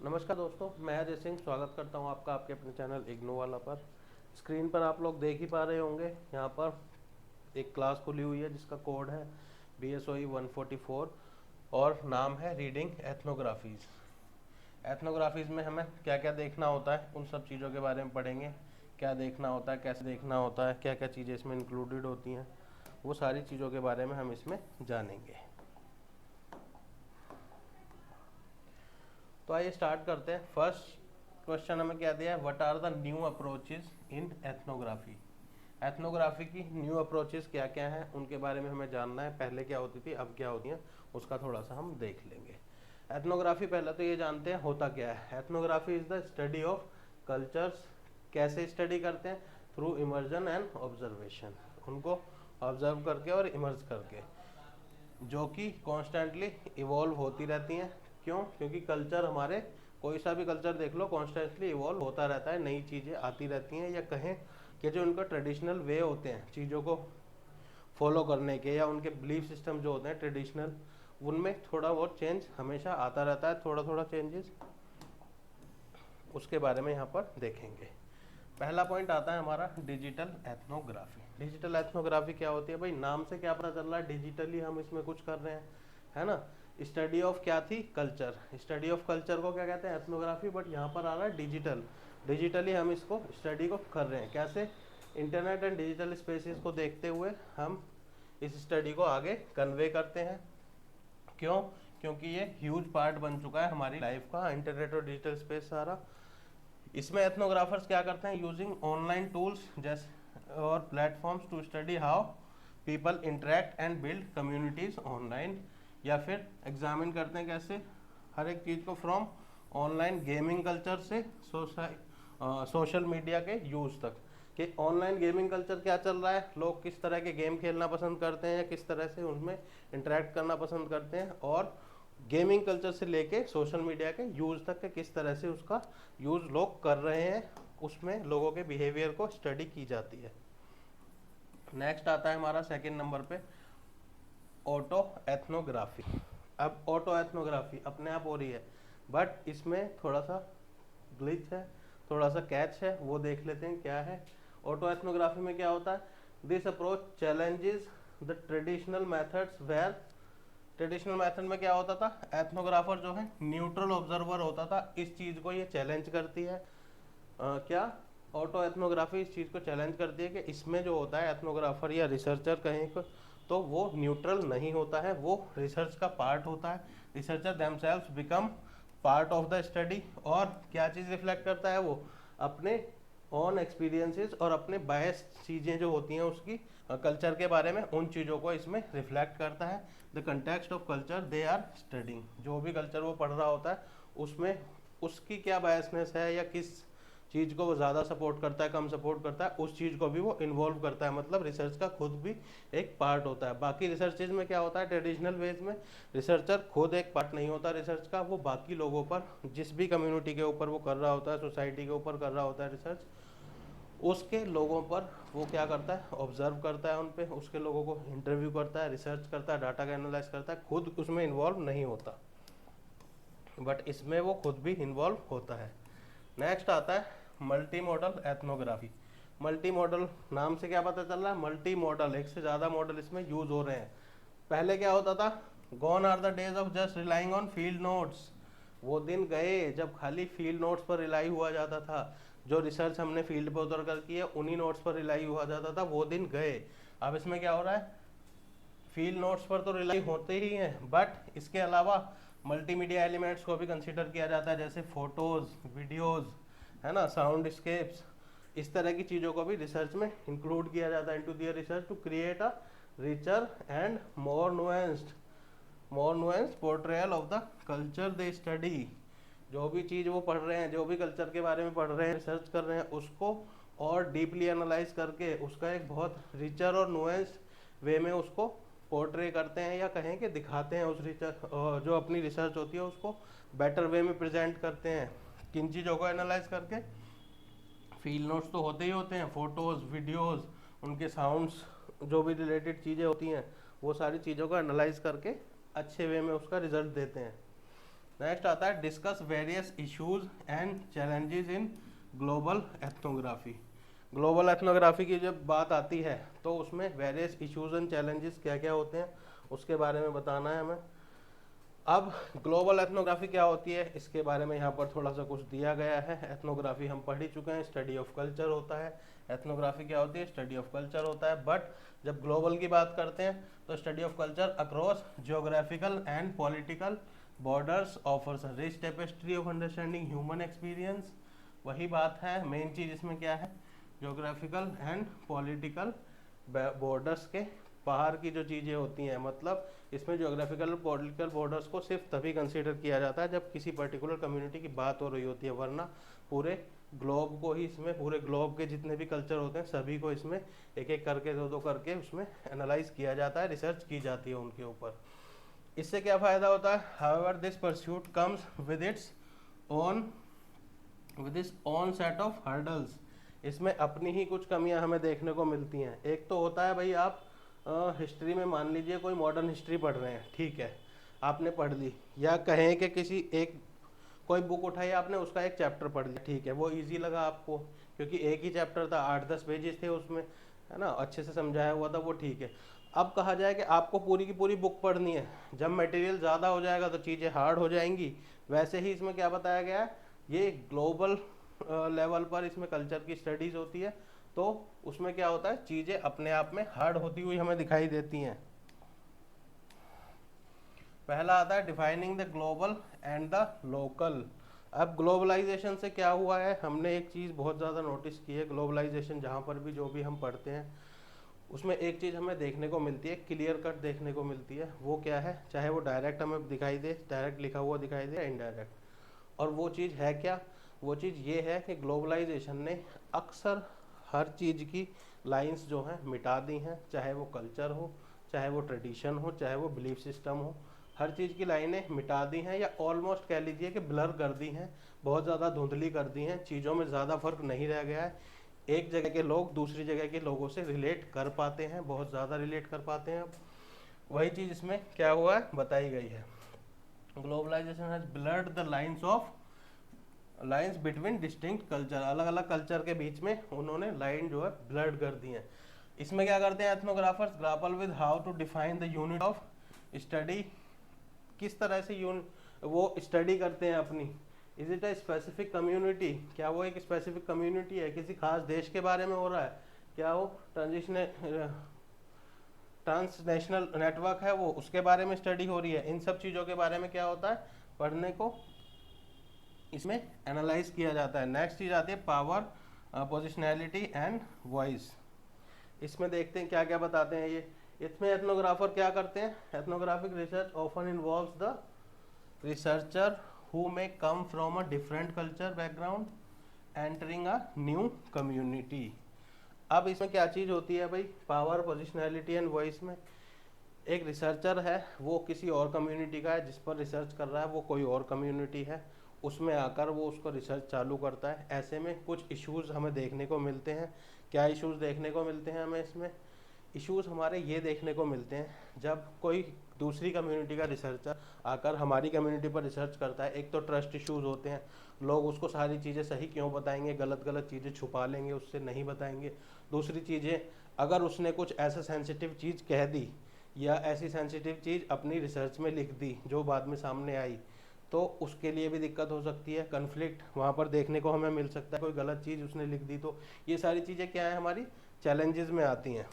नमस्कार दोस्तों, मैं अजय सिंह स्वागत करता हूं आपका आपके अपने चैनल इग्नो वाला पर। स्क्रीन पर आप लोग देख ही पा रहे होंगे, यहां पर एक क्लास खुली हुई है जिसका कोड है BSOE 144 और नाम है रीडिंग एथनोग्राफीज। एथनोग्राफीज में हमें क्या क्या देखना होता है उन सब चीज़ों के बारे में पढ़ेंगे। क्या देखना होता है, कैसे देखना होता है, क्या क्या चीज़ें इसमें इंक्लूडेड होती हैं, वो सारी चीज़ों के बारे में हम इसमें जानेंगे। तो आइए स्टार्ट करते हैं। फर्स्ट क्वेश्चन हमें क्या दिया है, what are the new approaches in ethnography. Ethnography की न्यू अप्रोचेस क्या क्या हैं उनके बारे में हमें जानना है। पहले क्या होती थी, अब क्या होती हैं, उसका थोड़ा सा हम देख लेंगे। एथनोग्राफी पहले तो ये जानते हैं होता क्या है। Ethnography is the study of cultures. कैसे स्टडी करते हैं? थ्रू इमर्जन एंड ऑब्जर्वेशन, उनको ऑब्जर्व करके और इमर्ज करके, जो कि कॉन्स्टेंटली इवॉल्व होती रहती हैं। क्यों? क्योंकि कल्चर हमारे, कोई सा भी कल्चर देख लो, कॉन्स्टेंटली इवॉल्व होता रहता है, नई चीज़ें आती रहती हैं। या कहें कि जो उनका ट्रेडिशनल वे होते हैं चीज़ों को फॉलो करने के, या उनके बिलीफ सिस्टम जो होते हैं ट्रेडिशनल, उनमें थोड़ा बहुत चेंज हमेशा आता रहता है, थोड़ा थोड़ा चेंजेस, उसके बारे में यहाँ पर देखेंगे। पहला पॉइंट आता है हमारा डिजिटल एथनोग्राफी। डिजिटल एथनोग्राफी क्या होती है भाई? नाम से क्या पता चल रहा है, डिजिटली हम इसमें कुछ कर रहे हैं, है ना। स्टडी ऑफ क्या थी? कल्चर। स्टडी ऑफ कल्चर को क्या कहते हैं? एथनोग्राफी। बट यहाँ पर आ रहा है डिजिटल। डिजिटली हम इसको स्टडी को कर रहे हैं। कैसे? इंटरनेट एंड डिजिटल स्पेसिस को देखते हुए हम इस स्टडी को आगे कन्वे करते हैं। क्यों? क्योंकि ये ह्यूज पार्ट बन चुका है हमारी लाइफ का, इंटरनेट और डिजिटल स्पेस सारा। इसमें एथनोग्राफर्स क्या करते हैं? यूजिंग ऑनलाइन टूल्स जैसे और platforms to study how people interact and build communities online. या फिर एग्जामिन करते हैं कैसे हर एक चीज़ को, फ्रॉम ऑनलाइन गेमिंग कल्चर से सोशल मीडिया के यूज़ तक, कि ऑनलाइन गेमिंग कल्चर क्या चल रहा है, लोग किस तरह के गेम खेलना पसंद करते हैं, या किस तरह से उनमें इंटरेक्ट करना पसंद करते हैं, और गेमिंग कल्चर से लेके सोशल मीडिया के यूज़ तक के किस तरह से उसका यूज़ लोग कर रहे हैं, उसमें लोगों के बिहेवियर को स्टडी की जाती है। नेक्स्ट आता है हमारा सेकंड नंबर पे ऑटो एथनोग्राफी। अब ऑटो एथनोग्राफी अपने आप हो रही है, बट इसमें थोड़ा सा ग्लिच है, थोड़ा सा कैच है, वो देख लेते हैं क्या है। ऑटो एथनोग्राफी में क्या होता है? This approach challenges the traditional methods where. Traditional method में क्या होता था? एथनोग्राफर जो है न्यूट्रल ऑब्जर्वर होता था। इस चीज़ को ये चैलेंज करती है। क्या? ऑटो एथनोग्राफी इस चीज़ को चैलेंज करती है कि इसमें जो होता है एथनोग्राफर या रिसर्चर कहीं को, तो वो न्यूट्रल नहीं होता है, वो रिसर्च का पार्ट होता है। Researcher themselves become part of the study. और क्या चीज़ रिफ्लेक्ट करता है वो? अपने ऑन एक्सपीरियंसेस और अपने बायस चीज़ें जो होती हैं उसकी कल्चर के बारे में, उन चीज़ों को इसमें रिफ्लेक्ट करता है। The context of culture they are studying. जो भी कल्चर वो पढ़ रहा होता है उसमें उसकी क्या बायसनेस है, या किस चीज़ को वो ज़्यादा सपोर्ट करता है, कम सपोर्ट करता है, उस चीज़ को भी वो इन्वॉल्व करता है। मतलब रिसर्च का खुद भी एक पार्ट होता है। बाकी रिसर्चेज में क्या होता है, ट्रेडिशनल वेज में रिसर्चर खुद एक पार्ट नहीं होता रिसर्च का, वो बाकी लोगों पर, जिस भी कम्युनिटी के ऊपर वो कर रहा होता है, सोसाइटी के ऊपर कर रहा होता है रिसर्च, उसके लोगों पर वो क्या करता है? ऑब्जर्व करता है, उन पे उसके लोगों को इंटरव्यू करता है, रिसर्च करता है, डाटा का एनालाइज करता है, खुद उसमें इन्वॉल्व नहीं होता, बट इसमें वो खुद भी इन्वॉल्व होता है। नेक्स्ट आता है multi modal ethnography. Multi modal नाम से क्या पता चल रहा है? मल्टी मॉडल, एक से ज़्यादा मॉडल इसमें यूज हो रहे हैं। पहले क्या होता था? Gone are the days of just relying on field notes. वो दिन गए जब खाली फील्ड नोट्स पर रिलाई हुआ जाता था। जो रिसर्च हमने फील्ड पर उतर कर की है उन्हीं नोट्स पर रिलाई हुआ जाता था, वो दिन गए। अब इसमें क्या हो रहा है? फील्ड नोट्स पर तो रिलाई होते ही हैं, बट इसके अलावा मल्टीमीडिया एलिमेंट्स को भी कंसीडर किया जाता है, जैसे फोटोज, वीडियोज, है ना, साउंड स्केप्स। इस तरह की चीज़ों को भी रिसर्च में इंक्लूड किया जाता है into their research to create a richer and more nuanced portrayal of the culture they study. जो भी चीज़ वो पढ़ रहे हैं, जो भी कल्चर के बारे में पढ़ रहे हैं, रिसर्च कर रहे हैं, उसको और डीपली एनालाइज करके उसका एक बहुत रिचर और नुएंस्ड वे में उसको पोर्ट्रे करते हैं, या कहें कि दिखाते हैं। उस रिसर्च जो अपनी रिसर्च होती है उसको बेटर वे में प्रेजेंट करते हैं। किन चीज़ों को एनालाइज करके? फील्ड नोट्स तो होते ही होते हैं, फोटोज़, वीडियोज़, उनके साउंड्स, जो भी रिलेटेड चीज़ें होती हैं, वो सारी चीज़ों को एनालाइज करके अच्छे वे में उसका रिजल्ट देते हैं। नेक्स्ट आता है discuss various issues and challenges in global ethnography. Global ethnography की जब बात आती है तो उसमें वेरियस इश्यूज एंड चैलेंजेस क्या क्या होते हैं उसके बारे में बताना है हमें। अब ग्लोबल एथनोग्राफी क्या होती है इसके बारे में यहाँ पर थोड़ा सा कुछ दिया गया है। एथनोग्राफी हम पढ़ ही चुके हैं, स्टडी ऑफ कल्चर होता है। एथनोग्राफी क्या होती है, स्टडी ऑफ कल्चर होता है। बट जब ग्लोबल की बात करते हैं तो study of culture across geographical and political borders offers rich tapestry of understanding human experience. वही बात है, मेन चीज इसमें क्या है, जियोग्राफिकल एंड पॉलिटिकल बॉर्डर्स के बाहर की जो चीज़ें होती हैं, मतलब इसमें जियोग्राफिकल पॉलिटिकल बॉर्डर्स को सिर्फ तभी कंसीडर किया जाता है जब किसी पर्टिकुलर कम्युनिटी की बात हो रही होती है, वरना पूरे ग्लोब को ही इसमें, पूरे ग्लोब के जितने भी कल्चर होते हैं सभी को इसमें एक एक करके दो दो करके उसमें एनालाइज किया जाता है, रिसर्च की जाती है उनके ऊपर। इससे क्या फ़ायदा होता है, however this pursuit comes with its own set of hurdles. इसमें अपनी ही कुछ कमियां हमें देखने को मिलती हैं। एक तो होता है भाई आप हिस्ट्री में मान लीजिए कोई मॉडर्न हिस्ट्री पढ़ रहे हैं, ठीक है, आपने पढ़ ली, या कहें कि किसी एक कोई बुक उठाई आपने, उसका एक चैप्टर पढ़ लिया, ठीक है, वो इजी लगा आपको क्योंकि एक ही चैप्टर था, 8-10 पेजेस थे उसमें, है ना, अच्छे से समझाया हुआ था, वो ठीक है। अब कहा जाए कि आपको पूरी की पूरी बुक पढ़नी है, जब मटेरियल ज़्यादा हो जाएगा तो चीज़ें हार्ड हो जाएंगी। वैसे ही इसमें क्या बताया गया है, ये ग्लोबल लेवल पर इसमें कल्चर की स्टडीज़ होती है, तो उसमें क्या होता है, चीज़ें अपने आप में हार्ड होती हुई हमें दिखाई देती हैं। पहला आता है defining the global and the local. अब ग्लोबलाइजेशन से क्या हुआ है, हमने एक चीज़ बहुत ज़्यादा नोटिस की है, ग्लोबलाइजेशन जहाँ पर भी जो भी हम पढ़ते हैं उसमें एक चीज़ हमें देखने को मिलती है, क्लियर कट देखने को मिलती है। वो क्या है, चाहे वो डायरेक्ट हमें दिखाई दे, डायरेक्ट लिखा हुआ दिखाई दे, इनडायरेक्ट, और वो चीज़ है क्या, वो चीज़ ये है कि ग्लोबलाइजेशन ने अक्सर हर चीज़ की लाइंस जो हैं मिटा दी हैं, चाहे वो कल्चर हो, चाहे वो ट्रेडिशन हो, चाहे वो बिलीफ सिस्टम हो, हर चीज़ की लाइनें मिटा दी हैं, या ऑलमोस्ट कह लीजिए कि ब्लर कर दी हैं, बहुत ज़्यादा धुंधली कर दी हैं, चीज़ों में ज़्यादा फर्क नहीं रह गया है। एक जगह के लोग दूसरी जगह के लोगों से रिलेट कर पाते हैं, बहुत ज़्यादा रिलेट कर पाते हैं। अब वही चीज़ इसमें क्या हुआ है, बताई गई है, globalization has blurred the lines between distinct culture. अलग अलग कल्चर के बीच में उन्होंने लाइन जो है ब्लर्ड कर दी है। इसमें क्या करते हैं ethnographers, grapple with how to define the unit of study, किस तरह से वो स्टडी करते हैं अपनी। Is it a specific community, क्या वो एक स्पेसिफिक कम्युनिटी है, किसी खास देश के बारे में हो रहा है, क्या वो ट्रांसनेशनल नेटवर्क है, वो उसके बारे में स्टडी हो रही है। इन सब चीज़ों के बारे में क्या होता है, पढ़ने को इसमें एनालाइज किया जाता है। नेक्स्ट चीज़ आती है पावर, पोजिशनैलिटी एंड वॉइस। इसमें देखते हैं क्या क्या बताते हैं ये। इसमें एथनोग्राफर क्या करते हैं, ethnographic research often involves the researcher who may come from a different culture background entering a new community। अब इसमें क्या चीज़ होती है भाई, पावर, पोजिशनैलिटी एंड वॉइस में एक रिसर्चर है, वो किसी और कम्युनिटी का है, जिस पर रिसर्च कर रहा है वो कोई और कम्युनिटी है, उसमें आकर वो उसको रिसर्च चालू करता है। ऐसे में कुछ इश्यूज हमें देखने को मिलते हैं। क्या इश्यूज देखने को मिलते हैं हमें इसमें, इश्यूज हमारे ये देखने को मिलते हैं जब कोई दूसरी कम्युनिटी का रिसर्चर आकर हमारी कम्युनिटी पर रिसर्च करता है। एक तो ट्रस्ट इश्यूज होते हैं, लोग उसको सारी चीज़ें सही क्यों बताएंगे, गलत गलत चीज़ें छुपा लेंगे, उससे नहीं बताएंगे। दूसरी चीज़ें, अगर उसने कुछ ऐसा सेंसिटिव चीज़ कह दी या ऐसी सेंसिटिव चीज़ अपनी रिसर्च में लिख दी जो बाद में सामने आई, तो उसके लिए भी दिक्कत हो सकती है, कन्फ्लिक्ट वहाँ पर देखने को हमें मिल सकता है। कोई गलत चीज़ उसने लिख दी तो ये सारी चीज़ें क्या है, हमारी चैलेंजेस में आती हैं।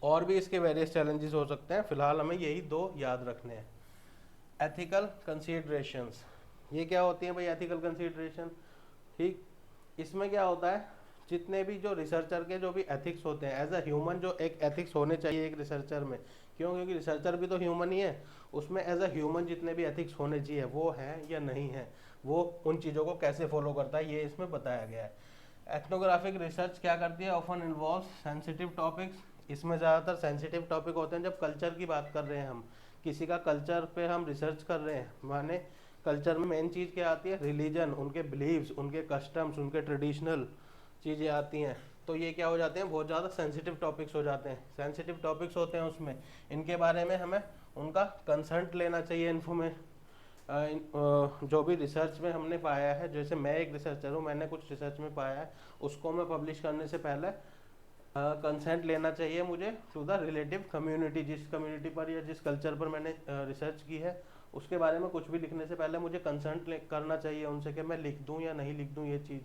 और भी इसके वेरियस चैलेंजेस हो सकते हैं, फिलहाल हमें यही दो याद रखने हैं। एथिकल कंसीडरेशंस, ये क्या होती हैं भाई एथिकल कंसीडरेशन, ठीक, इसमें क्या होता है, जितने भी जो रिसर्चर के जो भी एथिक्स होते हैं, एज अ ह्यूमन जो एक एथिक्स होने चाहिए एक रिसर्चर में, क्यों, क्योंकि रिसर्चर भी तो ह्यूमन ही है, उसमें एज अ ह्यूमन जितने भी एथिक्स होने चाहिए वो हैं या नहीं है, वो उन चीज़ों को कैसे फॉलो करता है, ये इसमें बताया गया है। एथनोग्राफिक रिसर्च क्या करती है, ऑफन इन्वॉल्व्स सेंसिटिव टॉपिक्स। इसमें ज़्यादातर सेंसिटिव टॉपिक होते हैं। जब कल्चर की बात कर रहे हैं हम, किसी का कल्चर पे हम रिसर्च कर रहे हैं, माने कल्चर में मेन चीज़ क्या आती है, रिलीजन, उनके बिलीव्स, उनके कस्टम्स, उनके ट्रेडिशनल चीज़ें आती हैं। तो ये क्या हो जाते हैं, बहुत ज़्यादा सेंसिटिव टॉपिक्स हो जाते हैं। सेंसिटिव टॉपिक्स होते हैं उसमें, इनके बारे में हमें उनका कंसर्ट लेना चाहिए, जो भी रिसर्च में हमने पाया है, जैसे मैं एक रिसर्चर हूँ, मैंने कुछ रिसर्च में पाया है, उसको मैं पब्लिश करने से पहले कंसेंट लेना चाहिए मुझे टू द रिलेटिव कम्युनिटी, जिस कम्युनिटी पर या जिस कल्चर पर मैंने रिसर्च की है उसके बारे में कुछ भी लिखने से पहले मुझे कंसेंट करना चाहिए उनसे कि मैं लिख दूं या नहीं लिख दूं ये चीज़।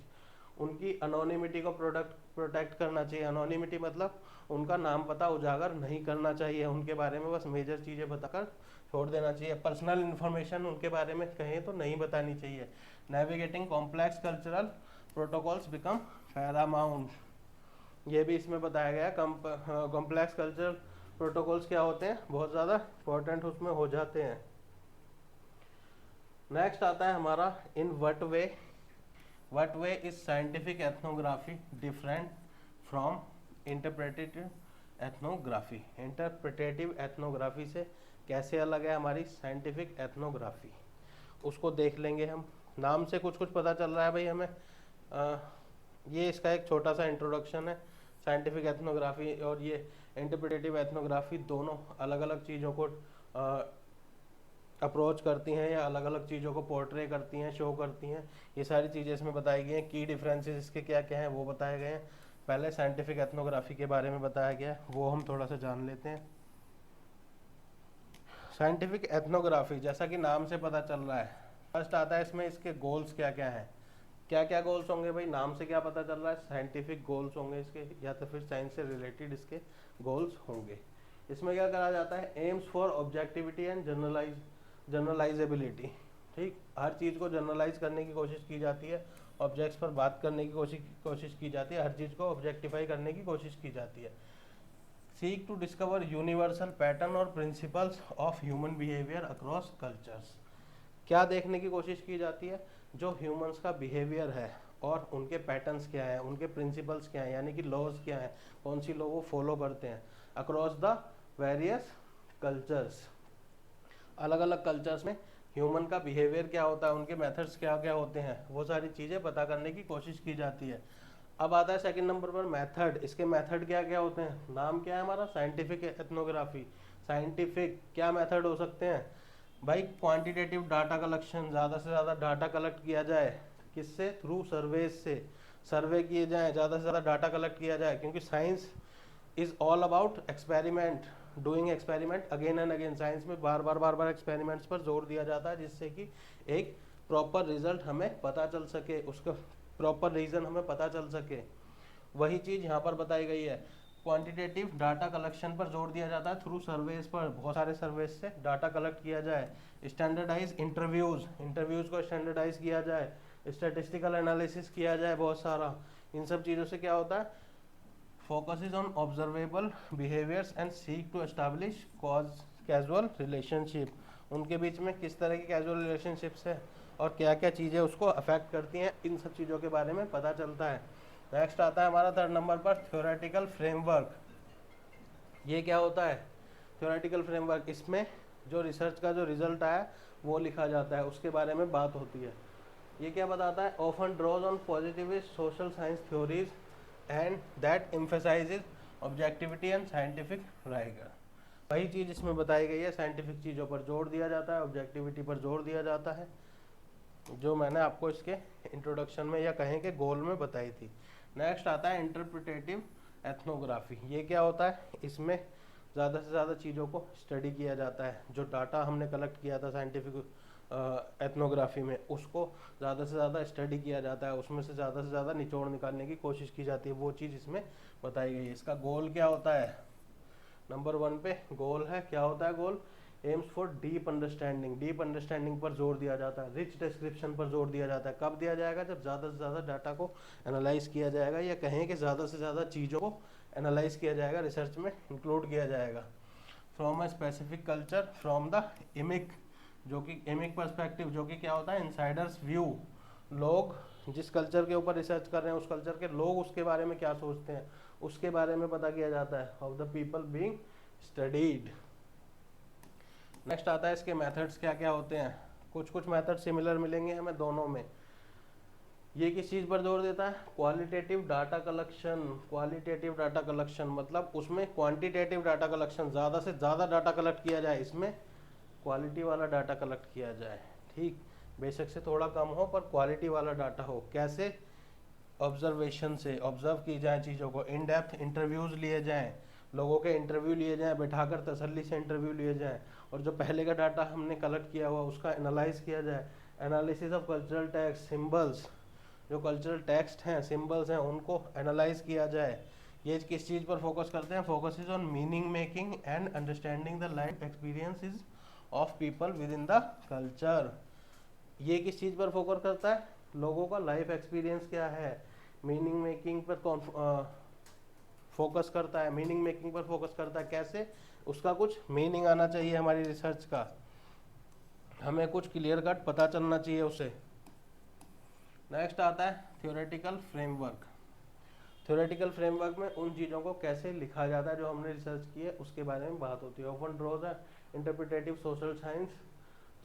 उनकी अनोनिमिटी को प्रोटेक्ट करना चाहिए। अनोनिमिटी मतलब उनका नाम पता उजागर नहीं करना चाहिए, उनके बारे में बस मेजर चीज़ें बताकर छोड़ देना चाहिए। पर्सनल इन्फॉर्मेशन उनके बारे में कहें तो नहीं बतानी चाहिए। Navigating complex cultural protocols become Paramount, ये भी इसमें बताया गया। कॉम्प्लेक्स कल्चरल प्रोटोकॉल्स क्या होते हैं, बहुत ज़्यादा इंपॉर्टेंट उसमें हो जाते हैं। नेक्स्ट आता है हमारा in what way is scientific ethnography different from interpretative ethnography. Interpretative ethnography से कैसे अलग है हमारी साइंटिफिक एथनोग्राफी, उसको देख लेंगे हम। नाम से कुछ कुछ पता चल रहा है भाई हमें। ये इसका एक छोटा सा इंट्रोडक्शन है। साइंटिफिक एथनोग्राफी और ये इंटरप्रेटेटिव एथनोग्राफी दोनों अलग अलग चीज़ों को अप्रोच करती हैं या अलग अलग चीज़ों को पोर्ट्रे करती हैं, शो करती हैं। ये सारी चीज़ें इसमें बताई गई हैं। की डिफरेंसेस इसके क्या क्या हैं वो बताए गए हैं। पहले साइंटिफिक एथनोग्राफी के बारे में बताया गया है, वो हम थोड़ा सा जान लेते हैं। साइंटिफिक एथनोग्राफी जैसा कि नाम से पता चल रहा है, फर्स्ट आता है इसमें इसके गोल्स क्या क्या हैं। क्या क्या गोल्स होंगे भाई, नाम से क्या पता चल रहा है, साइंटिफिक गोल्स होंगे इसके, या तो फिर साइंस से रिलेटेड इसके गोल्स होंगे। इसमें क्या करा जाता है, AIIMS for objectivity and generalisability. ठीक, हर चीज़ को जनरलाइज करने की कोशिश की जाती है, ऑब्जेक्ट्स पर बात करने की कोशिश की जाती है, हर चीज़ को ऑब्जेक्टिफाई करने की कोशिश की जाती है। Seek to discover universal pattern और principles of human behaviour across cultures. क्या देखने की कोशिश की जाती है, जो ह्यूमंस का बिहेवियर है और उनके पैटर्न्स क्या हैं, उनके प्रिंसिपल्स क्या हैं, यानी कि लॉज क्या हैं, कौन सी लॉ वो फॉलो करते हैं अक्रॉस द वेरियस कल्चर्स। अलग अलग कल्चर्स में ह्यूमन का बिहेवियर क्या होता है, उनके मेथड्स क्या क्या होते हैं, वो सारी चीज़ें पता करने की कोशिश की जाती है। अब आता है सेकंड नंबर पर मेथड। इसके मेथड क्या क्या होते हैं, नाम क्या है हमारा, साइंटिफिक एथनोग्राफी। साइंटिफिक क्या मेथड हो सकते हैं भाई, क्वांटिटेटिव डाटा कलेक्शन, ज़्यादा से ज़्यादा डाटा कलेक्ट किया जाए, किससे, थ्रू सर्वेज से, सर्वे किए जाए, ज़्यादा से ज़्यादा डाटा कलेक्ट किया जाए, क्योंकि science is all about experiment, doing experiment again and again. Science में बार बार एक्सपेरिमेंट्स पर जोर दिया जाता है, जिससे कि एक प्रॉपर रिजल्ट हमें पता चल सके, उसका प्रॉपर रीज़न हमें पता चल सके। वही चीज़ यहाँ पर बताई गई है। क्वांटिटेटिव डाटा कलेक्शन पर जोर दिया जाता है, थ्रू सर्वेज पर, बहुत सारे सर्वेज से डाटा कलेक्ट किया जाए। स्टैंडर्डाइज इंटरव्यूज़ को स्टैंडर्डाइज किया जाए, स्टैटिस्टिकल एनालिसिस किया जाए बहुत सारा। इन सब चीज़ों से क्या होता है, focuses on observable behaviors and seek to establish causal relationship। उनके बीच में किस तरह की कैजुअल रिलेशनशिप्स है और क्या क्या चीज़ें उसको अफेक्ट करती हैं, इन सब चीज़ों के बारे में पता चलता है। नेक्स्ट आता है हमारा थर्ड नंबर पर थ्योरेटिकल फ्रेमवर्क। ये क्या होता है, थ्योरेटिकल फ्रेमवर्क, इसमें जो रिसर्च का जो रिजल्ट आया वो लिखा जाता है, उसके बारे में बात होती है। ये क्या बताता है, often draws on positivist social science theories and that emphasizes objectivity and scientific rigour. वही चीज़ इसमें बताई गई है, साइंटिफिक चीज़ों पर जोर दिया जाता है, ऑब्जेक्टिविटी पर जोर दिया जाता है, जो मैंने आपको इसके इंट्रोडक्शन में या कहें कि गोल में बताई थी। नेक्स्ट आता है इंटरप्रिटेटिव एथनोग्राफी। ये क्या होता है, इसमें ज़्यादा से ज़्यादा चीज़ों को स्टडी किया जाता है, जो डाटा हमने कलेक्ट किया था साइंटिफिक एथनोग्राफी में, उसको ज़्यादा से ज़्यादा स्टडी किया जाता है, उसमें से ज़्यादा निचोड़ निकालने की कोशिश की जाती है, वो चीज़ इसमें बताई गई है। इसका गोल क्या होता है, नंबर 1 पे गोल है, क्या होता है गोल, एम्स फॉर डीप अंडरस्टैंडिंग पर जोर दिया जाता है, रिच डिस्क्रिप्शन पर जोर दिया जाता है। कब दिया जाएगा, जब ज़्यादा से ज़्यादा डाटा को एनालाइज किया जाएगा, या कहें कि ज़्यादा से ज़्यादा चीज़ों को एनालाइज किया जाएगा, रिसर्च में इंक्लूड किया जाएगा। From a specific culture, from the emic, जो कि इमिक पर्सपेक्टिव, जो कि क्या होता है, इनसाइडर्स व्यू, लोग जिस कल्चर के ऊपर रिसर्च कर रहे हैं उस कल्चर के लोग उसके बारे में क्या सोचते हैं, उसके बारे में पता किया जाता है, of the people being studied. Next आता है इसके मेथड्स क्या क्या होते हैं। कुछ मेथड सिमिलर मिलेंगे हमें दोनों में। ये किस चीज़ पर जोर देता है, क्वालिटेटिव डाटा कलेक्शन मतलब उसमें क्वांटिटेटिव डाटा कलेक्शन, ज़्यादा से ज़्यादा डाटा कलेक्ट किया जाए, इसमें क्वालिटी वाला डाटा कलेक्ट किया जाए। ठीक, बेशक से थोड़ा कम हो पर क्वालिटी वाला डाटा हो। कैसे? ऑब्जर्वेशन से, ऑब्जर्व की जाए चीज़ों को, इन डेप्थ इंटरव्यूज़ लिए जाएँ, लोगों के इंटरव्यू लिए जाएँ, बैठाकर तसल्ली से इंटरव्यू लिए जाएँ, और जो पहले का डाटा हमने कलेक्ट किया हुआ उसका एनालाइज किया जाए। Analysis of cultural text, symbols, जो कल्चरल टेक्स्ट हैं, सिंबल्स हैं, उनको एनालाइज किया जाए। ये किस चीज़ पर फोकस करते हैं? Focus is on meaning making and understanding the life experiences of people with in the culture. ये किस चीज़ पर फोकस करता है? लोगों का लाइफ एक्सपीरियंस क्या है, मीनिंग मेकिंग पर फोकस करता है, मीनिंग मेकिंग पर फोकस करता है। कैसे? उसका कुछ मीनिंग आना चाहिए हमारी रिसर्च का, हमें कुछ क्लियर कट पता चलना चाहिए उसे। नेक्स्ट आता है थ्योरेटिकल फ्रेमवर्क। थ्योरेटिकल फ्रेमवर्क में उन चीज़ों को कैसे लिखा जाता है जो हमने रिसर्च की है उसके बारे में बात होती है। Often drawers the interpretative social science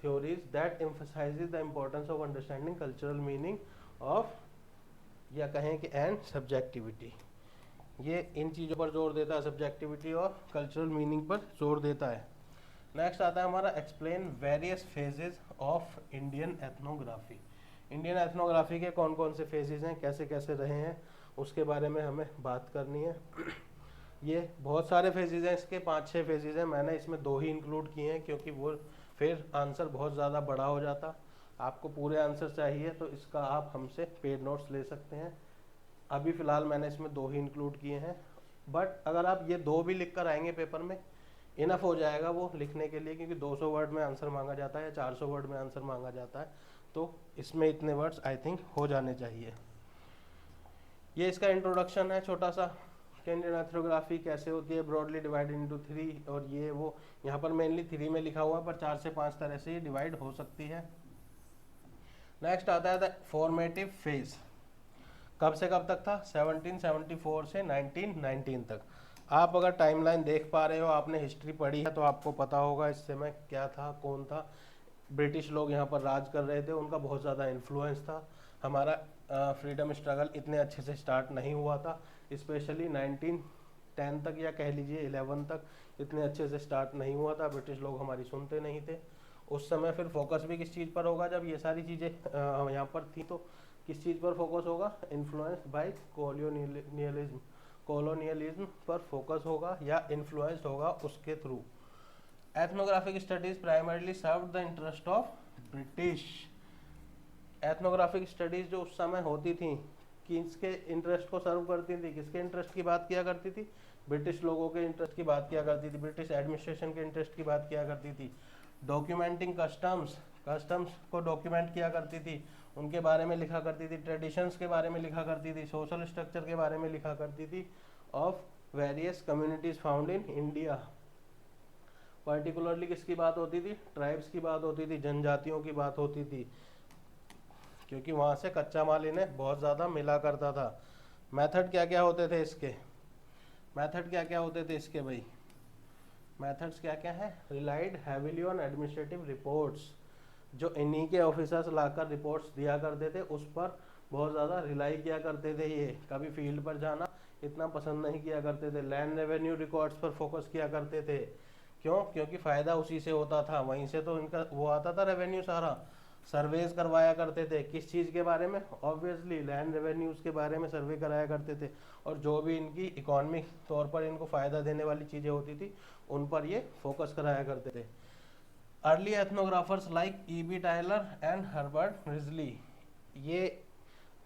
theories that emphasizes the importance of understanding cultural meaning of, या कहें कि एंड सब्जेक्टिविटी। ये इन चीज़ों पर जोर देता है, सब्जेक्टिविटी और कल्चरल मीनिंग पर जोर देता है। नेक्स्ट आता है हमारा explain various phases of Indian ethnography. Indian ethnography के कौन कौन से फेजेस हैं, कैसे कैसे रहे हैं, उसके बारे में हमें बात करनी है। ये बहुत सारे फेजेस हैं, इसके 5-6 फेजेस हैं, मैंने इसमें 2 ही इंक्लूड किए हैं क्योंकि वो फिर आंसर बहुत ज़्यादा बड़ा हो जाता। आपको पूरे आंसर चाहिए तो इसका आप हमसे पेड नोट्स ले सकते हैं। अभी फ़िलहाल मैंने इसमें 2 ही इंक्लूड किए हैं, बट अगर आप ये 2 भी लिख कर आएंगे पेपर में इनफ हो जाएगा वो लिखने के लिए, क्योंकि 200 वर्ड में आंसर मांगा जाता है या 400 वर्ड में आंसर मांगा जाता है, तो इसमें इतने वर्ड्स आई थिंक हो जाने चाहिए। ये इसका इंट्रोडक्शन है छोटा सा, इंडियन एथनोग्राफी कैसे होती है, ब्रॉडली डिवाइडेड इनटू 3, और ये वो यहाँ पर मेनली 3 में लिखा हुआ है पर 4 से 5 तरह से ये डिवाइड हो सकती है। नेक्स्ट आता है द फॉर्मेटिव फेज। कब से कब तक था? 1774 से 1919 तक। आप अगर टाइमलाइन देख पा रहे हो, आपने हिस्ट्री पढ़ी है तो आपको पता होगा इस समय क्या था, कौन था। ब्रिटिश लोग यहाँ पर राज कर रहे थे, उनका बहुत ज़्यादा इन्फ्लुएंस था। हमारा फ्रीडम स्ट्रगल इतने अच्छे से स्टार्ट नहीं हुआ था, स्पेशली 1910 तक या कह लीजिए 11 तक इतने अच्छे से स्टार्ट नहीं हुआ था। ब्रिटिश लोग हमारी सुनते नहीं थे उस समय। फिर फोकस भी किस चीज़ पर होगा? जब ये सारी चीज़ें यहाँ पर थी तो किस चीज़ पर फोकस होगा? इन्फ्लुएंस्ड बाय कॉलोनियलिज्म पर फोकस होगा या इन्फ्लुएंस्ड होगा उसके थ्रू। Ethnographic studies primarily serve the interest of British. Ethnographic studies जो उस समय होती थी किसके इंटरेस्ट को सर्व करती थी? किसके इंटरेस्ट की बात किया करती थी? ब्रिटिश लोगों के इंटरेस्ट की बात किया करती थी, ब्रिटिश एडमिनिस्ट्रेशन के इंटरेस्ट की बात किया करती थी। डॉक्यूमेंटिंग कस्टम्स, कस्टम्स को डॉक्यूमेंट किया करती थी, उनके बारे में लिखा करती थी, ट्रेडिशंस के बारे में लिखा करती थी, सोशल स्ट्रक्चर के बारे में लिखा करती थी of various communities found in India. Particularly किसकी बात होती थी? ट्राइब्स की बात होती थी, जनजातियों की बात होती थी, क्योंकि वहाँ से कच्चा माल इन्हें बहुत ज़्यादा मिला करता था। मेथड क्या क्या होते थे इसके? मेथड क्या क्या होते थे इसके भाई? मेथड्स क्या क्या है? Relied heavily on administrative reports, जो इन्हीं के ऑफिसर्स लाकर रिपोर्ट्स दिया करते थे उस पर बहुत ज़्यादा रिलाई किया करते थे। ये कभी फील्ड पर जाना इतना पसंद नहीं किया करते थे। लैंड रेवेन्यू रिकॉर्ड्स पर फोकस किया करते थे। क्यों? क्योंकि फ़ायदा उसी से होता था, वहीं से तो इनका वो आता था रेवेन्यू सारा। सर्वेज करवाया करते थे किस चीज़ के बारे में? ऑब्वियसली लैंड रेवेन्यूज़ के बारे में सर्वे कराया करते थे, और जो भी इनकी इकोनॉमिक तौर पर इनको फ़ायदा देने वाली चीज़ें होती थी उन पर ये फोकस कराया करते थे। Early एथनोग्राफर्स like E.B. Tyler and Herbert Ridgely, ये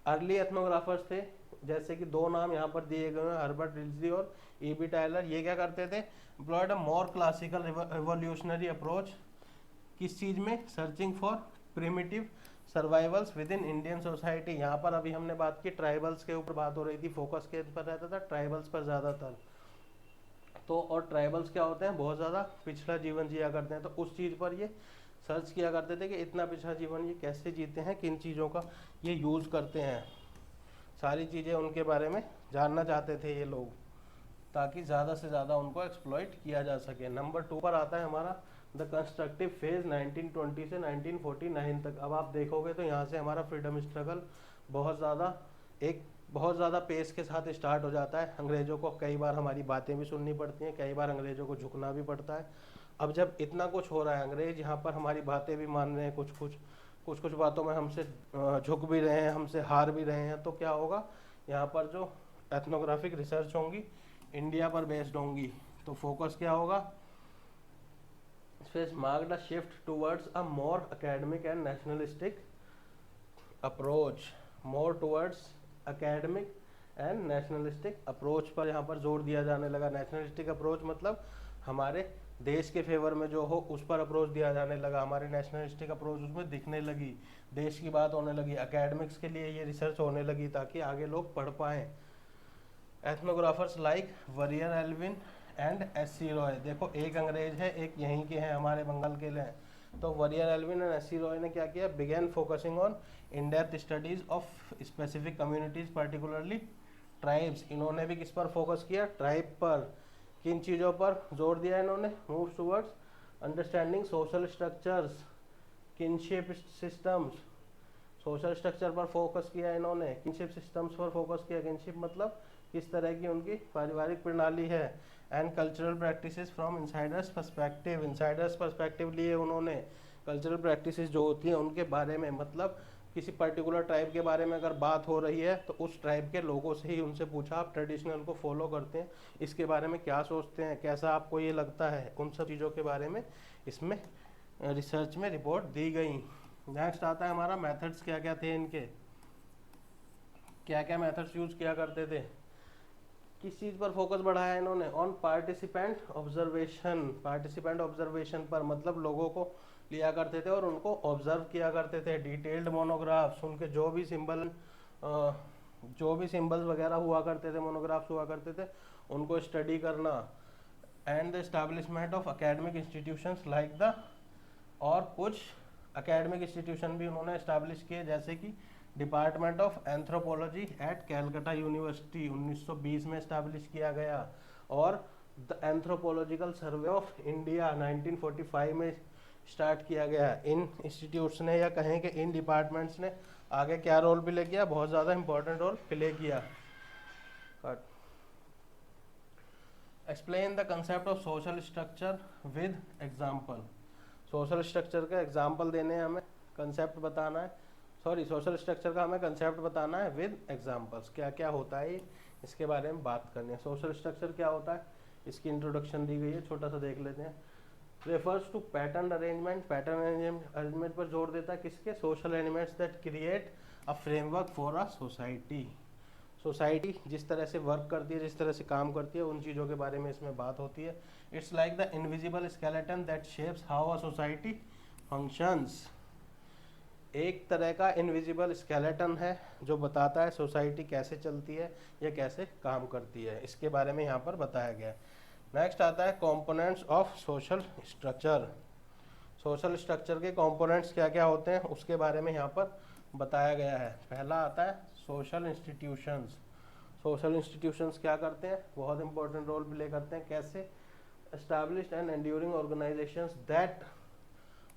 अर्ली एथनोग्राफर्स थे, जैसे कि 2 नाम यहाँ पर दिए गए हैं, हर्बर्ट रिजली और E.B. टायलर। ये क्या करते थे? एम्प्लॉयड अ मोर क्लासिकल रिवोल्यूशनरी अप्रोच, किस चीज़ में? Searching for primitive survivals with in Indian society. यहाँ पर अभी हमने बात की ट्राइबल्स के ऊपर बात हो रही थी, फोकस के पर रहता था ट्राइबल्स पर ज़्यादातर। तो और ट्राइबल्स क्या होते हैं? बहुत ज़्यादा पिछड़ा जीवन जिया करते हैं, तो उस चीज़ पर ये सर्च किया करते थे कि इतना पिछड़ा जीवन ये कैसे जीते हैं, किन चीज़ों का ये यूज़ करते हैं, सारी चीज़ें उनके बारे में जानना चाहते थे ये लोग, ताकि ज़्यादा से ज़्यादा उनको एक्सप्लॉइट किया जा सके। नंबर 2 पर आता है हमारा द कंस्ट्रक्टिव फेज 1920 से 1949 तक। अब आप देखोगे तो यहाँ से हमारा फ्रीडम स्ट्रगल बहुत ज़्यादा पेस के साथ स्टार्ट हो जाता है। अंग्रेज़ों को कई बार हमारी बातें भी सुननी पड़ती हैं, कई बार अंग्रेज़ों को झुकना भी पड़ता है, अब जब इतना कुछ हो रहा है, अंग्रेज यहाँ पर हमारी बातें भी मान रहे हैं, कुछ कुछ बातों में हमसे झुक भी रहे हैं, हमसे हार भी रहे हैं, तो क्या होगा, यहाँ पर जो एथनोग्राफिक रिसर्च होंगी इंडिया पर बेस्ड होंगी, तो फोकस क्या होगा, फिर marked a shift towards a more academic and nationalistic approach, more towards academic and nationalistic approach पर यहाँ पर जोर दिया जाने लगा। नेशनलिस्टिक अप्रोच मतलब हमारे देश के फेवर में जो हो उस पर अप्रोच दिया जाने लगा, हमारी नेशनलिस्टिक अप्रोच उसमें दिखने लगी, देश की बात होने लगी, एकेडमिक्स के लिए ये रिसर्च होने लगी ताकि आगे लोग पढ़ पाएँ। Ethnographers like Verrier Elwin and S C. Roy, देखो एक अंग्रेज है, एक यहीं के हैं, हमारे बंगाल के लिए हैं, तो Verrier Elwin and S C. Roy ने क्या किया, began focusing on in depth studies of specific communities particularly tribes. इन्होंने भी किस पर फोकस किया, ट्राइब पर। किन चीज़ों पर जोर दिया इन्होंने, move towards understanding social structures, kinship systems, social structure पर फोकस किया इन्होंने, किनशिप सिस्टम्स पर फोकस किया, किनशिप मतलब किस तरह की उनकी पारिवारिक प्रणाली है, and cultural practices from insiders perspective, insiders perspective लिए उन्होंने कल्चरल प्रैक्टिसेस जो होती हैं उनके बारे में, मतलब किसी पर्टिकुलर ट्राइब के बारे में अगर बात हो रही है तो उस ट्राइब के लोगों से ही उनसे पूछा, आप ट्रेडिशनल को फॉलो करते हैं, इसके बारे में क्या सोचते हैं, कैसा आपको ये लगता है, उन सब चीज़ों के बारे में इसमें रिसर्च में रिपोर्ट दी गई। नेक्स्ट आता है हमारा मेथड्स, क्या क्या थे इनके, क्या क्या मेथड्स यूज किया करते थे। किस चीज़ पर फोकस बढ़ाया इन्होंने, on participant observation, participant observation पर, मतलब लोगों को लिया करते थे और उनको ऑब्जर्व किया करते थे। डिटेल्ड मोनोग्राफ्स, उनके जो भी सिंबल्स वगैरह हुआ करते थे, मोनोग्राफ्स हुआ करते थे, उनको स्टडी करना। And the establishment of academic institutions like the, और कुछ एकेडमिक इंस्टीट्यूशन भी उन्होंने एस्टैब्लिश किए, जैसे कि department of anthropology at Calcutta University 1920 में एस्टैब्लिश किया गया, और the Anthropological Survey of India 1945 में स्टार्ट किया गया। इन इंस्टीट्यूट्स ने, या कहें कि इन डिपार्टमेंट्स ने आगे क्या रोल प्ले किया, बहुत ज़्यादा इंपॉर्टेंट रोल प्ले किया। Explain the concept of social structure with example, social structure का एग्जाम्पल देने हैं हमें, कंसेप्ट बताना है, सॉरी सोशल स्ट्रक्चर का हमें कंसेप्ट बताना है विद एग्जाम्पल्स, क्या क्या होता है इसके बारे में बात करनी है। सोशल स्ट्रक्चर क्या होता है, इसकी इंट्रोडक्शन दी गई है, छोटा सा देख लेते हैं। Refers to pattern arrangement, pattern arrangement पर जोर देता है, किसके, social elements that create a framework for a society, society जिस तरह से वर्क करती है, जिस तरह से काम करती है, उन चीज़ों के बारे में इसमें बात होती है। It's like the invisible skeleton that shapes how a society functions, एक तरह का इनविजिबल स्केलेटन है जो बताता है सोसाइटी कैसे चलती है या कैसे काम करती है, इसके बारे में यहाँ पर बताया गया है। नेक्स्ट आता है components of social structure, social structure के कंपोनेंट्स क्या क्या होते हैं उसके बारे में यहाँ पर बताया गया है। पहला आता है सोशल इंस्टीट्यूशंस, सोशल इंस्टीट्यूशंस क्या करते हैं, बहुत इंपॉर्टेंट रोल प्ले करते हैं, कैसे, established and enduring organisations that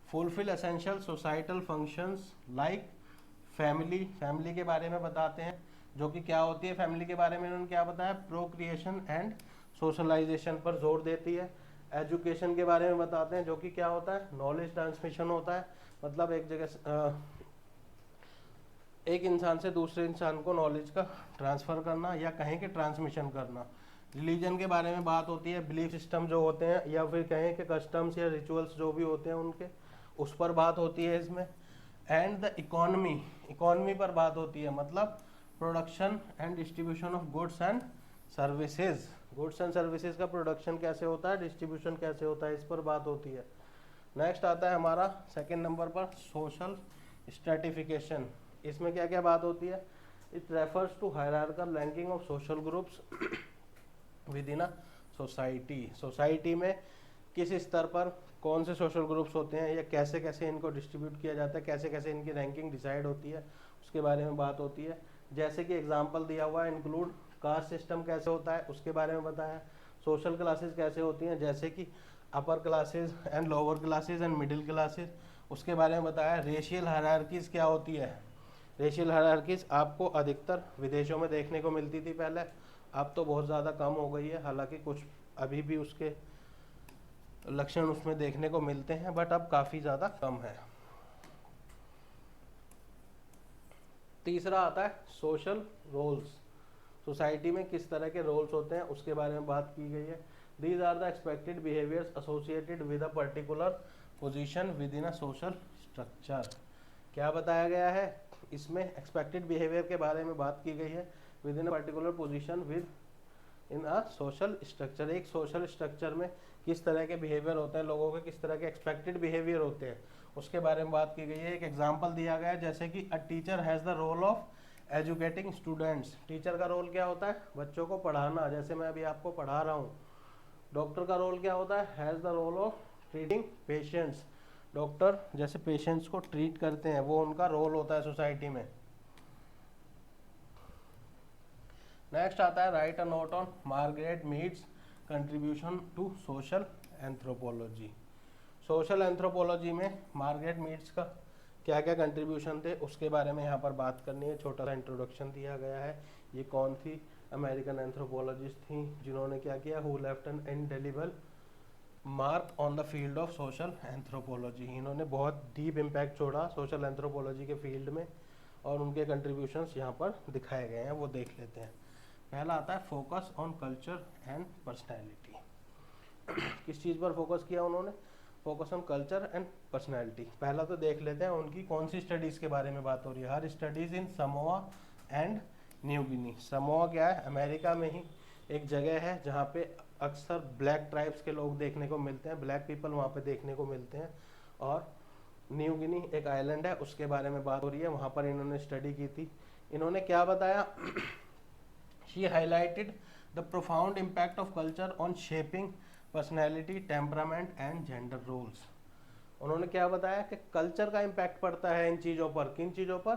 fulfil essential societal functions like family, family के बारे में बताते हैं, जो कि क्या होती है फैमिली के बारे में उन्होंने क्या बताया, प्रोक्रिएशन एंड सोशलाइजेशन पर जोर देती है। एजुकेशन के बारे में बताते हैं, जो कि क्या होता है, नॉलेज ट्रांसमिशन होता है, मतलब एक जगह एक इंसान से दूसरे इंसान को नॉलेज का ट्रांसफ़र करना, या कहें कि ट्रांसमिशन करना। रिलीजन के बारे में बात होती है, बिलीफ सिस्टम जो होते हैं, या फिर कहें कि कस्टम्स या रिचुअल्स जो भी होते हैं उनके, उस पर बात होती है इसमें। एंड द इकोनॉमी, इकोनॉमी पर बात होती है, मतलब production and distribution of goods and services, goods and services का प्रोडक्शन कैसे होता है, डिस्ट्रीब्यूशन कैसे होता है, इस पर बात होती है। नेक्स्ट आता है हमारा सेकंड नंबर पर सोशल स्ट्रेटिफिकेशन, इसमें क्या क्या बात होती है, it refers to hierarchical ranking of social groups within a society, society में किस स्तर पर कौन से सोशल ग्रुप्स होते हैं, या कैसे कैसे इनको डिस्ट्रीब्यूट किया जाता है, कैसे कैसे इनकी रैंकिंग डिसाइड होती है, उसके बारे में बात होती है। जैसे कि एग्जांपल दिया हुआ है, इंक्लूड कास्ट सिस्टम कैसे होता है उसके बारे में बताया, सोशल क्लासेस कैसे होती हैं, जैसे कि upper classes and lower classes and middle classes, उसके बारे में बताया। रेशियल हायरार्कीज क्या होती है, रेशियल हायरार्कीज आपको अधिकतर विदेशों में देखने को मिलती थी पहले, अब तो बहुत ज़्यादा कम हो गई है, हालांकि कुछ अभी भी उसके लक्षण उसमें देखने को मिलते हैं, बट अब काफ़ी ज़्यादा कम है। तीसरा आता है सोशल रोल्स। सोसाइटी में किस तरह के रोल्स होते हैं उसके बारे में बात की गई है। These are the expected behaviours associated with a particular position within a social structure. क्या बताया गया है इसमें? एक्सपेक्टेड बिहेवियर के बारे में बात की गई है with in a particular position within a social structure. एक सोशल स्ट्रक्चर में किस तरह के बिहेवियर होते हैं, लोगों के किस तरह के एक्सपेक्टेड बिहेवियर होते हैं, उसके बारे में बात की गई है। एक एग्जांपल दिया गया है, जैसे कि a teacher has the role of educating students. Teacher का रोल क्या होता है? बच्चों को पढ़ाना, जैसे मैं अभी आपको पढ़ा रहा हूँ। डॉक्टर का रोल क्या होता है? Has the role of treating patients. Doctor जैसे पेशेंट्स को ट्रीट करते हैं, वो उनका रोल होता है सोसाइटी में। नेक्स्ट आता है write a note on Margaret Mead's contribution to social anthropology. Social anthropology में मार्गरेट मीड्स का क्या क्या कंट्रीब्यूशन थे उसके बारे में यहाँ पर बात करनी है। छोटा सा इंट्रोडक्शन दिया गया है। ये कौन थी? अमेरिकन एंथ्रोपोलॉजिस्ट थी जिन्होंने क्या किया? Who left N indelible mark on the field of social anthropology. इन्होंने बहुत डीप इम्पैक्ट छोड़ा सोशल एंथ्रोपोलॉजी के फील्ड में, और उनके कंट्रीब्यूशंस यहाँ पर दिखाए गए हैं, वो देख लेते हैं। पहला आता है focus on culture and personality. किस चीज़ पर फोकस किया उन्होंने? Focus on culture and personality. पहला तो देख लेते हैं उनकी कौन सी स्टडीज़ के बारे में बात हो रही है। Her studies in Samoa and New Guinea. Samoa क्या है? अमेरिका में ही एक जगह है जहाँ पे अक्सर ब्लैक ट्राइब्स के लोग देखने को मिलते हैं, ब्लैक पीपल वहाँ पे देखने को मिलते हैं। और न्यू गिनी एक आइलैंड है, उसके बारे में बात हो रही है। वहाँ पर इन्होंने स्टडी की थी। इन्होंने क्या बताया? She highlighted the profound impact of culture on shaping personality, temperament and gender roles. उन्होंने क्या बताया कि कल्चर का इम्पैक्ट पड़ता है इन चीज़ों पर। किन चीज़ों पर?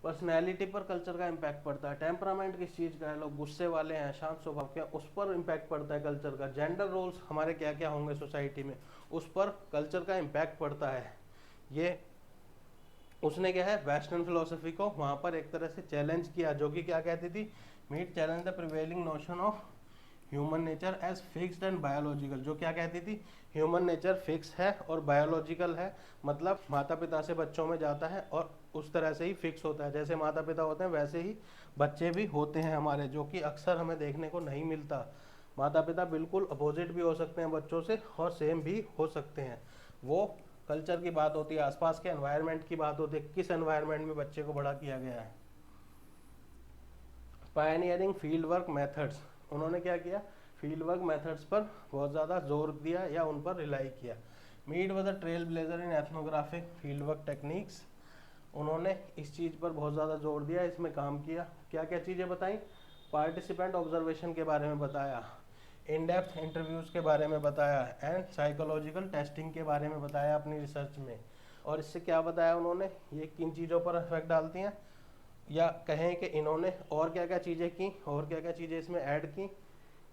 पर्सनैलिटी पर कल्चर का इम्पैक्ट पड़ता है। टेम्परामेंट किस चीज़ का है? लोग गुस्से वाले हैं, शांत स्वभाव के, उस पर इम्पैक्ट पड़ता है कल्चर का। जेंडर रोल्स हमारे क्या क्या होंगे सोसाइटी में, उस पर कल्चर का इम्पैक्ट पड़ता है। ये उसने क्या है? वेस्टर्न फिलोसफी को वहाँ पर एक तरह से चैलेंज किया, जो कि क्या कहती थी? Mead challenge the prevailing notion of human nature as fixed and biological. जो क्या कहती थी? ह्यूमन नेचर फिक्स है और बायोलॉजिकल है, मतलब माता पिता से बच्चों में जाता है और उस तरह से ही फिक्स होता है। जैसे माता पिता होते हैं वैसे ही बच्चे भी होते हैं हमारे, जो कि अक्सर हमें देखने को नहीं मिलता। माता पिता बिल्कुल अपोजिट भी हो सकते हैं बच्चों से और सेम भी हो सकते हैं। वो कल्चर की बात होती है, आसपास के एनवायरनमेंट की बात होती है, किस एनवायरनमेंट में बच्चे को बड़ा किया गया है। Pioneering field work methods. उन्होंने क्या किया? फील्ड वर्क मेथड्स पर बहुत ज़्यादा जोर दिया या उन पर रिलाई किया। Mead was a trail blazer in ethnographic field work techniques. उन्होंने इस चीज़ पर बहुत ज़्यादा जोर दिया, इसमें काम किया। क्या क्या चीज़ें बताई? पार्टिसिपेंट ऑब्जर्वेशन के बारे में बताया, इन डेप्थ इंटरव्यूज़ के बारे में बताया, एंड साइकोलॉजिकल टेस्टिंग के बारे में बताया अपनी रिसर्च में। और इससे क्या बताया उन्होंने? ये किन चीज़ों पर इफेक्ट डालती हैं, या कहें कि इन्होंने और क्या क्या चीज़ें की और क्या क्या चीज़ें इसमें ऐड की।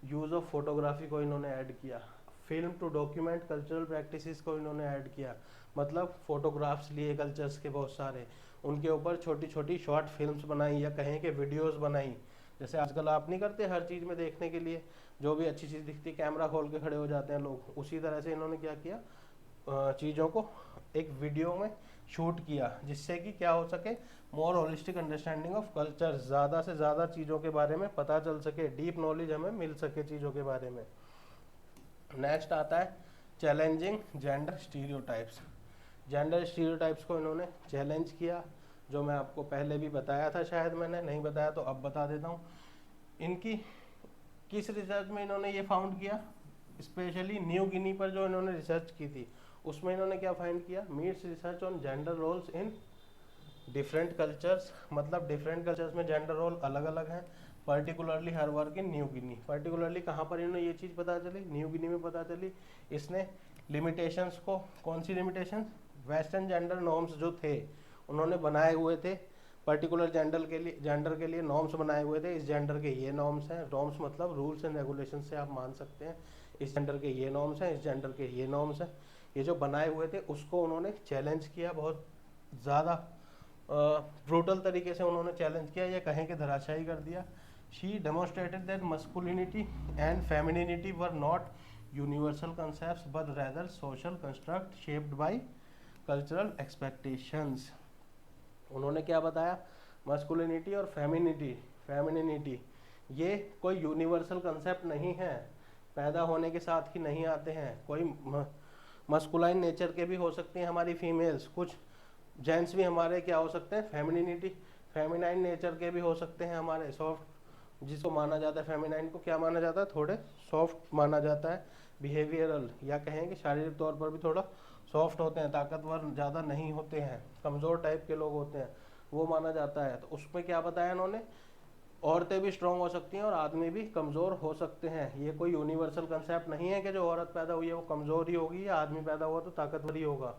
यूज़ ऑफ फोटोग्राफी को इन्होंने ऐड किया, film to document cultural practices को इन्होंने ऐड किया, मतलब फोटोग्राफ्स लिए कल्चर्स के बहुत सारे, उनके ऊपर छोटी छोटी शॉर्ट फिल्म्स बनाई या कहें कि वीडियोस बनाई। जैसे आजकल आप नहीं करते हर चीज़ में देखने के लिए, जो भी अच्छी चीज़ दिखती कैमरा खोल के खड़े हो जाते हैं लोग, उसी तरह से इन्होंने क्या किया? चीज़ों को एक वीडियो में शूट किया, जिससे कि क्या हो सके? मोर होलिस्टिक अंडरस्टैंडिंग ऑफ कल्चर, ज़्यादा से ज़्यादा चीज़ों के बारे में पता चल सके, डीप नॉलेज हमें मिल सके चीज़ों के बारे में। नेक्स्ट आता है challenging gender stereotypes. Gender stereotypes को इन्होंने चैलेंज किया, जो मैं आपको पहले भी बताया था, शायद मैंने नहीं बताया तो अब बता देता हूँ। इनकी किस रिसर्च में इन्होंने ये फाउंड किया? स्पेशली न्यू गिनी पर जो इन्होंने रिसर्च की थी, उसमें इन्होंने क्या फाइंड किया? Mead's research on gender roles in different cultures, मतलब डिफरेंट कल्चर्स में जेंडर रोल अलग अलग हैं। Particularly her work in New Guinea. Particularly कहाँ पर इन्होंने ये चीज़ पता चली? न्यू गिनी में पता चली। इसने लिमिटेशंस को, कौन सी लिमिटेशंस? वेस्टर्न जेंडर नॉर्म्स जो थे उन्होंने बनाए हुए थे पर्टिकुलर जेंडर के लिए नॉर्म्स बनाए हुए थे। इस जेंडर के ये नॉर्म्स हैं, नॉर्म्स मतलब रूल्स एंड रेगुलेशन से आप मान सकते हैं। इस जेंडर के ये नॉर्म्स हैं, इस जेंडर के ये नॉर्म्स हैं। ये जो बनाए हुए थे उसको उन्होंने चैलेंज किया, बहुत ज़्यादा ब्रूटल तरीके से उन्होंने चैलेंज किया, या कहें कि धराशायी कर दिया। She demonstrated that masculinity and femininity were not universal concept but rather social construct shaped by cultural expectations. उन्होंने क्या बताया, मस्कुलिनिटी और फेमिनिटी ये कोई यूनिवर्सल कंसेप्ट नहीं है, पैदा होने के साथ ही नहीं आते हैं। कोई मस्कुलाइन नेचर के भी हो सकती हैं हमारी फीमेल्स, कुछ जेंट्स भी हमारे क्या हो सकते हैं, फेमिनाइन नेचर के भी हो सकते हैं हमारे, सॉफ्ट जिसको माना जाता है, फेमिनाइन को क्या माना जाता है, थोड़े सॉफ्ट माना जाता है, बिहेवियरल या कहें कि शारीरिक तौर पर भी थोड़ा सॉफ्ट होते हैं, ताकतवर ज़्यादा नहीं होते हैं, कमज़ोर टाइप के लोग होते हैं, वो माना जाता है। तो उसमें क्या बताया इन्होंने, औरतें भी स्ट्रांग हो सकती हैं और आदमी भी कमज़ोर हो सकते हैं। ये कोई यूनिवर्सल कंसेप्ट नहीं है कि जो औरत पैदा हुई है वो कमज़ोर ही होगी या आदमी पैदा हुआ तो ताकतवर ही होगा।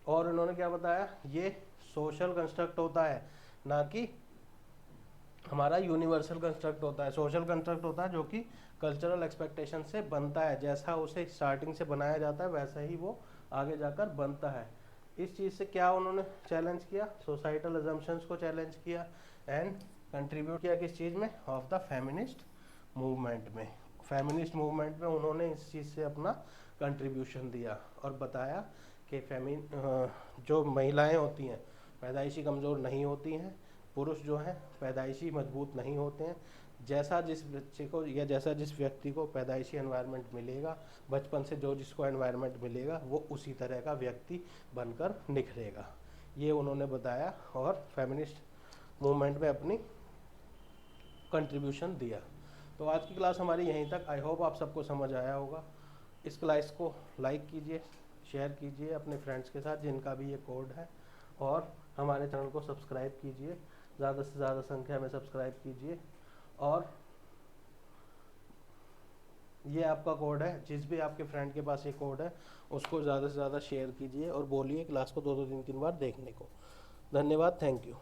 और इन्होंने क्या बताया, ये सोशल कंस्ट्रक्ट होता है, ना कि हमारा यूनिवर्सल कंस्ट्रक्ट होता है। सोशल कंस्ट्रक्ट होता है जो कि कल्चरल एक्सपेक्टेशन से बनता है, जैसा उसे स्टार्टिंग से बनाया जाता है वैसा ही वो आगे जाकर बनता है। इस चीज़ से क्या उन्होंने चैलेंज किया, सोसाइटल अजम्पशंस को चैलेंज किया एंड कंट्रीब्यूट किया किस चीज़ में, ऑफ द फेमिनिस्ट मूवमेंट में। फेमिनिस्ट मूवमेंट में उन्होंने इस चीज़ से अपना कंट्रीब्यूशन दिया और बताया कि जो महिलाएं होती हैं पैदाइशी कमज़ोर नहीं होती हैं, पुरुष जो हैं पैदाइशी मजबूत नहीं होते हैं। जैसा जिस बच्चे को या जैसा जिस व्यक्ति को पैदाइशी एनवायरनमेंट मिलेगा, बचपन से जो जिसको एनवायरनमेंट मिलेगा वो उसी तरह का व्यक्ति बनकर निखरेगा, ये उन्होंने बताया और फेमिनिस्ट मूवमेंट में अपनी कंट्रीब्यूशन दिया। तो आज की क्लास हमारी यहीं तक। आई होप आप सबको समझ आया होगा। इस क्लास को लाइक कीजिए, शेयर कीजिए अपने फ्रेंड्स के साथ जिनका भी ये कोड है, और हमारे चैनल को सब्सक्राइब कीजिए, ज़्यादा से ज़्यादा संख्या में सब्सक्राइब कीजिए। और ये आपका कोड है, जिस भी आपके फ्रेंड के पास ये कोड है उसको ज़्यादा से ज़्यादा शेयर कीजिए और बोलिए क्लास को 2-2 3-3 बार देखने को। धन्यवाद, थैंक यू।